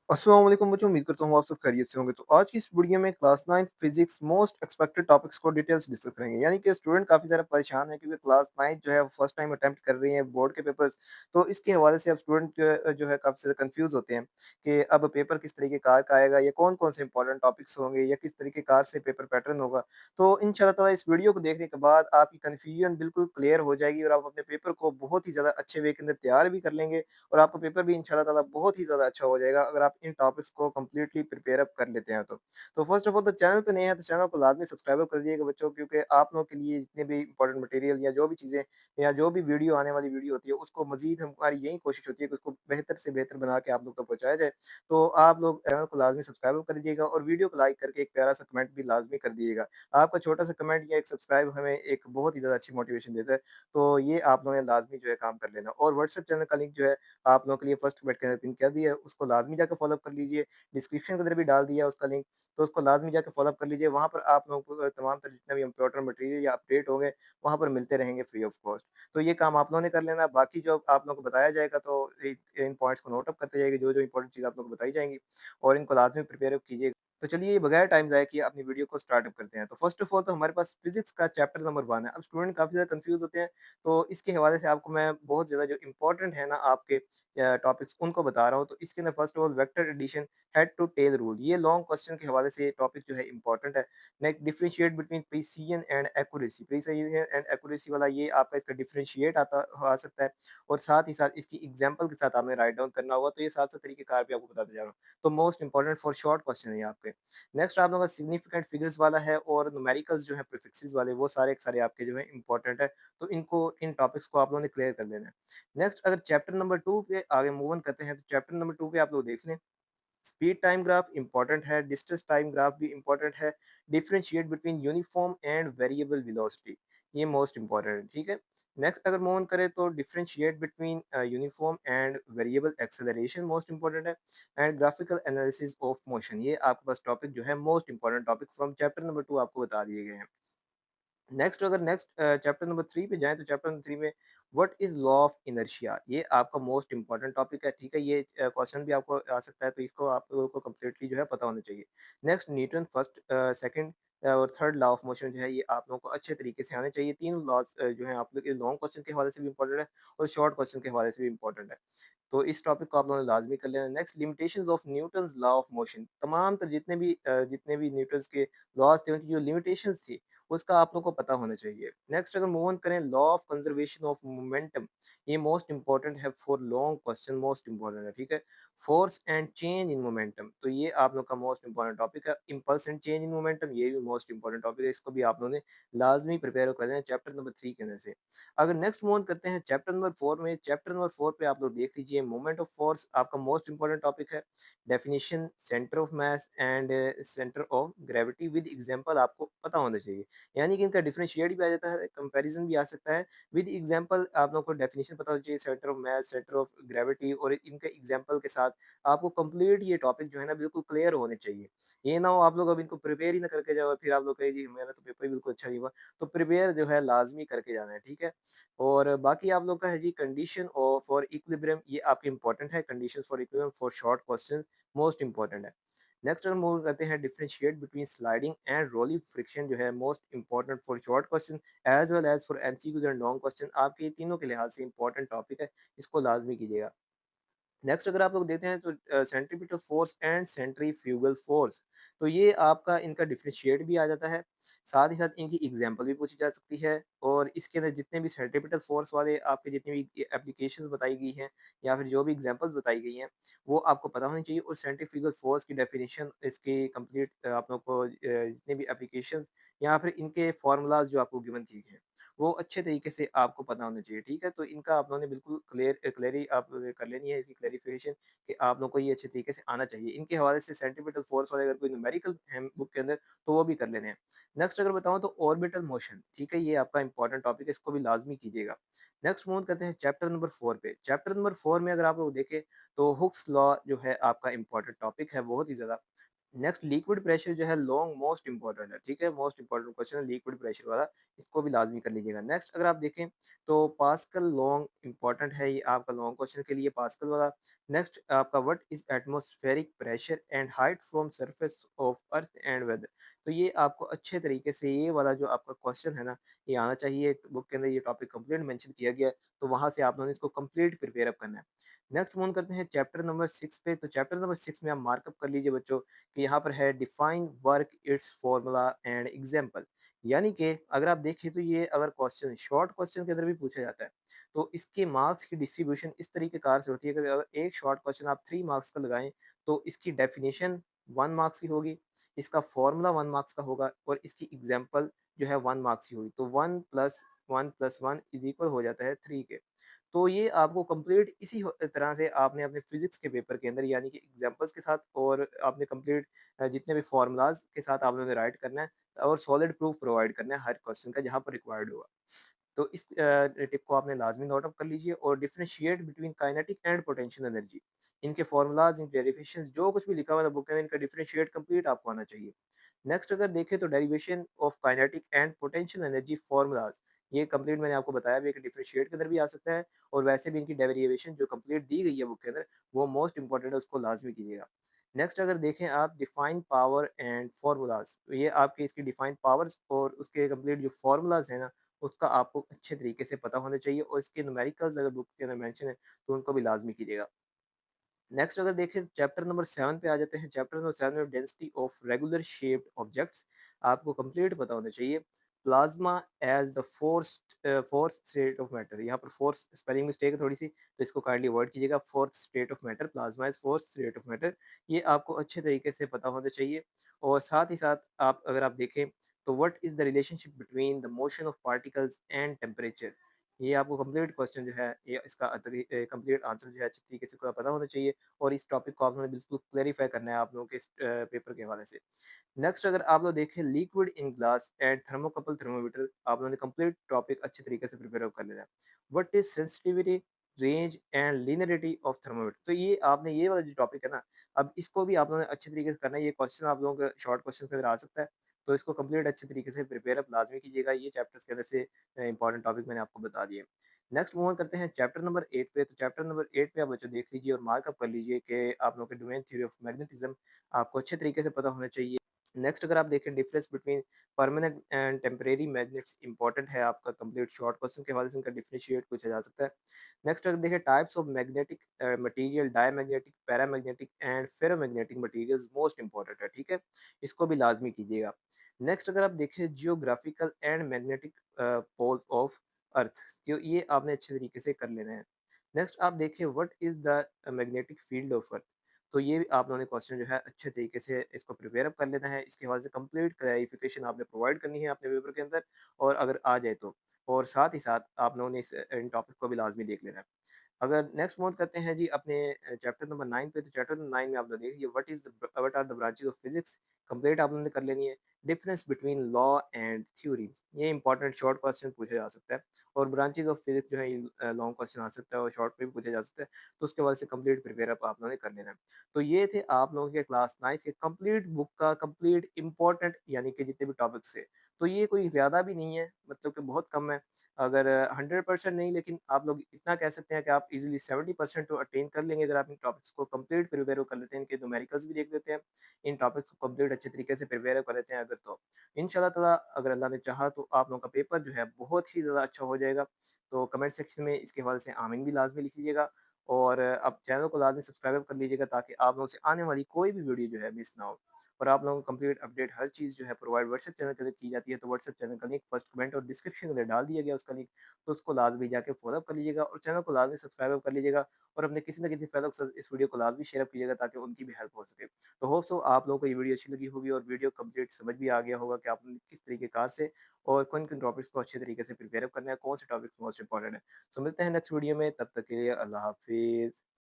अस्सलाम वालेकुम बच्चों, उम्मीद करता हूँ आप सब खैरियत से होंगे। तो आज की इस वीडियो में class 9 physics most expected topics को डिटेल्स डिस्कस करेंगे। यानी कि स्टूडेंट काफ़ी ज़्यादा परेशान है क्योंकि क्लास 9 जो है वो फर्स्ट टाइम अटेम्प्ट कर रही है बोर्ड के पेपर्स। तो इसके हवाले से अब स्टूडेंट जो है काफ़ी ज़्यादा कन्फ्यूज़ होते हैं कि अब पेपर किस तरीके कार का आएगा या कौन-कौन से इंपॉर्टेंट टॉपिक्स होंगे या किस तरीके कार से पेपर पैटर्न होगा। तो इंशाअल्लाह ताला इस वीडियो को देखने के बाद आपकी कन्फ्यूजन बिल्कुल क्लियर हो जाएगी और आप अपने पेपर को बहुत ही ज़्यादा अच्छे वे के अंदर तैयार भी कर लेंगे और आपका पेपर भी इंशाल्लाह ताला बहुत ही ज़्यादा अच्छा हो जाएगा अगर आप इन टॉपिक्स को कंप्लीटली प्रिपेयर अप कर लेते हैं तो। तो फर्स्ट ऑफ ऑल तो चैनल पे नए हैं तो चैनल को लाज़मी सब्सक्राइब कर दिएगा बच्चों, क्योंकि आप लोगों के लिए जितने भी इंपॉर्टेंट मटेरियल या जो भी चीज़ें या जो भी वीडियो आने वाली वीडियो होती है उसको मज़ीद हमारी यही कोशिश होती है कि उसको बेहतर से बेहतर बना के आप लोग तक पहुँचाया जाए। तो आप लोग चैनल को लाज़मी सब्सक्राइब कर दीजिएगा और वीडियो को लाइक करके एक प्यारा-सा कमेंट भी लाज़मी कर दीजिएगा। आपका छोटा-सा कमेंट या एक सब्सक्राइब हमें एक बहुत ही ज़्यादा अच्छी मोटिवेशन देता है। तो ये आप लोगों ने लाज़मी जो है काम कर लेना और व्हाट्सएप चैनल का लिंक जो है आप लोगों के लिए फर्स्ट कमेंट के अंदर पिन कर दिया है, उसको लाज़मी जाके फ़ॉलो अप कर लीजिए। डिस्क्रिप्शन के अंदर भी डाल दिया है उसका लिंक, तो उसको लाज़मी जाके फ़ॉलो अप कर लीजिए। वहाँ पर आप लोगों को तमाम तर जितने भी इम्पोर्टेंट मटेरियल या अपडेट होंगे, वहाँ पर मिलते रहेंगे फ्री ऑफ कॉस्ट। तो ये काम आप लोगों ने कर लेना, बाकी जो आप लोगों को बताया जाएगा तो इन पॉइंट्स को नोट अप करते जाइए, जो-जो इम्पोर्टेंट चीज़ आप लोगों को बताई जाएँगी और इनको लाज़मी प्रिपेयर अप कीजिए। तो चलिए बगैर टाइम ज़ाया किए अपनी वीडियो को स्टार्ट अप करते हैं। तो फर्स्ट ऑफ ऑल तो हमारे पास फिज़िक्स का चैप्टर नंबर 1 है। अब स्टूडेंट काफ़ी ज़्यादा कन्फ्यूज़ होते हैं, तो इसके हवाले से आपको मैं बहुत ज़्यादा जो इम्पोर्टेंट है ना आपके टॉपिक्स उनको बता रहा हूँ। तो इसके अंदर first of all vector addition, head to tail rule, ये लॉन्ग क्वेश्चन के हवाले से ये टॉपिक जो है इम्पोर्टेंट है। Next differentiate between precision and accuracy, precision and accuracy वाला ये आपका इसका डिफरेंशिएट आता आ सकता है और साथ ही साथ इसकी एग्जांपल के साथ आपने राइट डाउन करना होगा। तो ये साथ-साथ तरीकेकार भी आपको बताते जा रहा हूँ। तो most important for short question है ये आपके। नेक्स्ट आप लोगों का सिग्निफिकेंट फिगर्स वाला है और न्यूमेरिकल्स जो है प्रीफिक्सेस वाले वो सारे के सारे आपके जो है इम्पोर्टेंट है। तो इनको इन टॉपिक्स को आप लोगों ने क्लियर कर लेना है। नेक्स्ट अगर चैप्टर नंबर 2 पे आगे मूव ऑन करते हैं तो चैप्टर नंबर 2 पे आप लोग देख लें। स्पीड टाइम ग्राफ इंपॉर्टेंट है, डिस्टेंस टाइम ग्राफ भी इंपॉर्टेंट है, differentiate between uniform and variable velocity, ये मोस्ट इंपॉर्टेंट है, ठीक है। नेक्स्ट अगर मूव ऑन करें तो differentiate between uniform and variable acceleration most important है and graphical analysis of motion, ये आपके पास टॉपिक जो है most important topic from chapter number 2 आपको बता दिए गए हैं। नेक्स्ट अगर नेक्स्ट चैप्टर नंबर 3 पे जाएँ तो चैप्टर नंबर 3 में what is law of inertia, ये आपका मोस्ट इम्पोर्टेंट टॉपिक है, ठीक है? ये क्वेश्चन भी आपको आ सकता है, तो इसको आप लोगों को कंप्लीटली जो है पता होना चाहिए। नेक्स्ट न्यूटन फर्स्ट, सेकंड और थर्ड लॉ ऑफ मोशन जो है ये आप लोगों को अच्छे तरीके से आने चाहिए। तीनों लॉज़ जो हैं आप लोग के लॉन्ग क्वेश्चन के हवाले से भी इम्पोर्टेंट है और शॉर्ट क्वेश्चन के हवाले से भी इम्पोर्टेंट है। तो इस टॉपिक को आप लोगों ने लाज़मी कर लेना है। Next limitations of Newton's law of motion, तमाम तर जितने भी न्यूटन्स के लॉज़ थे, उनकी जो लिमिटेशंस थी, उसका आप लोग को पता होना चाहिए। नेक्स्ट अगर मूव ऑन करें law of conservation of momentum, ये मोस्ट इंपॉर्टेंट है for long question, most important है, ठीक है। Force and change in momentum, तो ये आप लोग का मोस्ट इंपॉर्टेंट टॉपिक है। Impulse and change in momentum, ये भी मोस्ट इंपॉर्टेंट टॉपिक है, इसको भी आप लोगों ने लाजमी प्रिपेयर कर देना चैप्टर नंबर 3 के अंदर से। अगर नेक्स्ट मूव ऑन करते हैं चैप्टर नंबर 4 में, चैप्टर नंबर 4 पे आप लोग देख लीजिए मोमेंट ऑफ फोर्स आपका मोस्ट इंपॉर्टेंट टॉपिक है। Definition, centre of mass and centre of gravity with example आपको पता होना चाहिए। यानी कि इनका डिफरेंशिएट भी आ जाता है, कंपैरिजन भी आ सकता है। विद एग्जांपल आप लोगों को डेफिनिशन पता होना चाहिए, centre of mass, centre of gravity और इनके एग्जांपल के साथ आपको कंप्लीट ये टॉपिक जो है ना बिल्कुल क्लियर होने चाहिए। ये ना हो आप लोग अब इनको प्रिपेयर ही ना करके जाओ, फिर आप लोग कहे जी मेरा तो पेपर ही बिल्कुल अच्छा नहीं हुआ। तो प्रिपेयर जो है लाज़मी करके जाना है, ठीक है? और बाकी आप लोग का है जी कंडीशन और फॉर इक्विलिब्रियम, ये आपके इंपॉर्टेंट है। Conditions for equilibrium for short questions most important है। नेक्स्ट हम मूव करते हैं differentiate between sliding and rolling friction, जो है most important for short question as well as for MCQs and long question, आपके ये तीनों के लिहाज से इंपॉर्टेंट टॉपिक है, इसको लाजमी कीजिएगा। नेक्स्ट अगर आप लोग देखते हैं तो centripetal force and centrifugal force, तो ये आपका इनका डिफरेंशिएट भी आ जाता है, साथ ही साथ इनकी एग्जांपल भी पूछी जा सकती है और इसके अंदर जितने भी सेंट्रीपिटल फोर्स वाले आपके जितनी भी एप्लीकेशंस बताई गई हैं या फिर जो भी एग्जांपल्स बताई गई हैं, वो आपको पता होनी चाहिए और सेंट्रीफ्यूगल फोर्स की डेफिनेशन इसकी कंप्लीट आप लोग को जितने भी एप्लीकेशंस या फिर इनके फार्मूलाज जो आपको गिवन किए गए हैं, वो अच्छे तरीके से आपको पता होना चाहिए, ठीक है? तो इनका आप लोगों ने बिल्कुल क्लेरी आप कर लेनी है इसकी क्लेरिफिकेशन कि आप लोग को ये अच्छे तरीके से आना चाहिए। इनके हवाले से सेंट्रीपिटल फोर्स वाले अगर कोई न्यूमेरिकल हैं बुक के अंदर, तो वो भी कर लेने हैं। नेक्स्ट अगर बताऊँ तो ऑर्बिटल मोशन, ठीक है? ये आपका इंपॉर्टेंट टॉपिक है, इसको भी लाज़मी कीजिएगा। नेक्स्ट मूव करते हैं चैप्टर नंबर 4 पे। चैप्टर नंबर 4 में अगर आप लोग देखें, तो हुक्स लॉ जो है आपका इंपॉर्टेंट टॉपिक है, बहुत ही ज़्यादा। नेक्स्ट लिक्विड प्रेशर जो है लॉन्ग मोस्ट इंपॉर्टेंट है, ठीक है? मोस्ट इंपॉर्टेंट क्वेश्चन है लिक्विड प्रेशर वाला, इसको भी लाज़मी कर लीजिएगा। नेक्स्ट अगर आप देखें तो पास्कल लॉन्ग इंपॉर्टेंट है, ये आपका लॉन्ग क्वेश्चन के लिए पास्कल वाला। नेक्स्ट आपका what is atmospheric pressure and height from surface of earth and weather. तो ये आपको अच्छे तरीके से ये वाला जो आपका क्वेश्चन है ना, ये आना चाहिए। बुक के अंदर ये टॉपिक कंप्लीट मेंशन किया गया है, तो वहाँ से आप लोगों ने इसको कंप्लीट प्रिपेयर अप करना है। नेक्स्ट मूव करते हैं चैप्टर नंबर 6 पे। तो चैप्टर नंबर 6 में आप मार्कअप कर लीजिए बच्चों कि यहाँ पर है define work, it's formula and example. यानी कि अगर आप देखें तो ये अगर क्वेश्चन शॉर्ट क्वेश्चन के अंदर भी पूछा जाता है, तो इसके मार्क्स की डिस्ट्रीब्यूशन इस तरीकेकार से होती है कि अगर एक शॉर्ट क्वेश्चन आप 3 मार्क्स का लगाएँ, तो इसकी डेफिनिशन 1 मार्क्स की होगी, इसका फॉर्मूला 1 मार्क्स का होगा और इसकी एग्जाम्पल जो है 1 मार्क्स की होगी। तो 1 प्लस 1 प्लस 1 इज़ इक्वल हो जाता है 3 के। तो ये आपको कंप्लीट इसी तरह से आपने अपने फिजिक्स के पेपर के अंदर यानी कि एग्जांपल्स के साथ और आपने कंप्लीट जितने भी फार्मूलाज के साथ आप लोगों ने राइट करना है और सॉलिड प्रूफ प्रोवाइड करना है हर क्वेश्चन का जहाँ पर रिक्वायर्ड होगा। तो इस टिप को आपने लाजमी नोट अप कर लीजिए और differentiate between kinetic and potential energy. इनके फार्मूलाज, इनके डेरिवेशंस जो कुछ भी लिखा हुआ है बुक में, इनका डिफरेंशिएट कंप्लीट आपको आना चाहिए। नेक्स्ट अगर देखें तो derivation of kinetic and potential energy formulas, ये कंप्लीट मैंने आपको बताया भी है कि डिफरेंशिएट के अंदर भी आ सकता है और वैसे भी इनकी डेरिवेशन जो कंप्लीट दी गई है बुक के अंदर वो मोस्ट इंपॉर्टेंट है, उसको लाजमी कीजिएगा। नेक्स्ट अगर देखें आप डिफाइन पावर एंड फार्मूलाज, तो ये आपके इसकी डिफाइन पावर्स और उसके कंप्लीट जो फार्मूलाज है ना, उसका आपको अच्छे तरीके से पता होना चाहिए और इसके न्यूमेरिकल्स अगर बुक के अंदर मेंशन है तो उनको भी लाजमी कीजिएगा। नेक्स्ट अगर देखें चैप्टर नंबर 7 पे आ जाते हैं। चैप्टर नंबर 7 में density of regular shaped objects आपको कंप्लीट पता होना चाहिए। Plasma as the fourth state of matter, यहाँ पर फोर्थ स्पेलिंग मिस्टेक है थोड़ी सी, तो इसको काइंडली अवॉइड कीजिएगा। Fourth state of matter, plasma is fourth state of matter, ये आपको अच्छे तरीके से पता होना चाहिए। और साथ ही साथ आप अगर आप देखें तो what is the relationship between the motion of particles and temperature, ये आपको कंप्लीट क्वेश्चन जो है ये इसका कंप्लीट आंसर जो है अच्छी तरीके से पता होना चाहिए और इस टॉपिक को आप लोगों ने बिल्कुल क्लेरिफाई करना है आप लोगों के इस पेपर के हवाले से। नेक्स्ट अगर आप लोग देखें liquid in glass and thermocouple thermometer, आप लोगों ने कंप्लीट टॉपिक अच्छे तरीके से प्रिपेयर कर लेना है। What is sensitivity, range and linearity of thermometer, तो ये आपने ये वाला जो टॉपिक है ना, अब इसको भी आप लोगों ने अच्छे तरीके से करना है। ये क्वेश्चन आप लोगों का शॉर्ट क्वेश्चन के अंदर आ सकता है, तो इसको कंप्लीट अच्छे तरीके से प्रिपेयर अप लाजमी कीजिएगा। ये चैप्टर्स के अंदर से इंपॉर्टेंट टॉपिक मैंने आपको बता दिए। नेक्स्ट मूव ऑन करते हैं चैप्टर नंबर 8 पे। तो चैप्टर नंबर 8 पे आप बच्चों देख लीजिए और मार्कअप कर लीजिए कि आप लोगों के डोमेन थ्योरी ऑफ मैग्नेटिज्म आपको अच्छे तरीके से पता होना चाहिए। नेक्स्ट अगर आप देखें difference between permanent and temporary magnets important है आपका कंप्लीट शॉर्ट क्वेश्चन के हवाले से इनका डिफरेंशिएट पूछा जा सकता है। नेक्स्ट अगर देखें types of magnetic material, diamagnetic, paramagnetic and ferromagnetic materials most important है, ठीक है, इसको भी लाजमी कीजिएगा। नेक्स्ट अगर आप देखें geographical and magnetic pole of earth, तो ये आपने अच्छे तरीके से कर लेना है। नेक्स्ट आप देखिए what is the magnetic field of earth, तो ये भी आप लोगों ने क्वेश्चन जो है अच्छे तरीके से इसको प्रिपेयर अप कर लेना है। इसके हवाले से कंप्लीट क्लैरिफिकेशन आपने प्रोवाइड करनी है अपने पेपर के अंदर और अगर आ जाए तो, और साथ ही साथ आप लोगों ने इस इन टॉपिक को भी लाजमी देख लेना है। अगर नेक्स्ट मूव करते हैं जी अपने चैप्टर नंबर 9 पे। तो चैप्टर नंबर 9 में आप लोग देखिए what are the branches of physics, complete आप लोगों ने कर लेनी है। Difference between law and theory, ये इंपॉर्टेंट शॉर्ट क्वेश्चन पूछा जा सकता है और ब्रांचेस ऑफ फिजिक्स जो है लॉन्ग क्वेश्चन आ सकता है और शॉर्ट पे भी पूछा जा सकता है, तो उसके बाद से कंप्लीट प्रिपेयर अप आप लोगों ने कर लेना है। तो ये थे आप लोगों के क्लास 9 के कंप्लीट बुक का कंप्लीट इंपॉर्टेंट यानी कि जितने भी टॉपिक्स थे। तो ये कोई ज़्यादा भी नहीं है, मतलब कि बहुत कम है। अगर 100% नहीं, लेकिन आप लोग इतना कह सकते हैं कि आप इजीली 70% तो अटेन कर लेंगे अगर आप इन टॉपिक्स को कंप्लीट प्रिपेयर कर लेते हैं, इनके न्यूमेरिकल्स भी देख लेते हैं, इन टॉपिक्स को कंप्लीट अच्छे तरीके से प्रिपेयर कर लेते हैं अगर, तो इंशाल्लाह ताला अगर अल्लाह ने चाहा तो आप लोगों का पेपर जो है बहुत ही ज़्यादा अच्छा हो जाएगा। तो कमेंट सेक्शन में इसके हवाले से आमीन भी लाजमी लिख लीजिएगा और अब चैनल को लाजमी सब्सक्राइब कर लीजिएगा ताकि आप लोगों से आने वाली कोई भी वीडियो जो है मिस ना हो और आप लोगों को कंप्लीट अपडेट हर चीज़ जो है प्रोवाइड व्हाट्सएप चैनल के अंदर की जाती है। तो व्हाट्सएप चैनल का लिंक फर्स्ट कमेंट और डिस्क्रिप्शन के अंदर डाल दिया गया उसका लिंक, तो उसको लाजमी जाके फॉलो कर लीजिएगा और चैनल को लाजमी सब्सक्राइब कर लीजिएगा और अपने किसी न किसी फेलो के साथ इस वीडियो को लाजमी शेयर कीजिएगा ताकि उनकी भी हेल्प हो सके। तो होप सो आप लोगों को ये वीडियो अच्छी लगी होगी और वीडियो कंप्लीट समझ भी आ गया होगा कि आपने किस तरीके कार से और किन किन टॉपिक्स को अच्छे तरीके से प्रिपेयर करना है, कौन से टॉपिक्स मोस्ट इंपॉर्टेंट है। सो मिलते हैं नेक्स्ट वीडियो में, तब तक के लिए अल्लाह हाफिज़।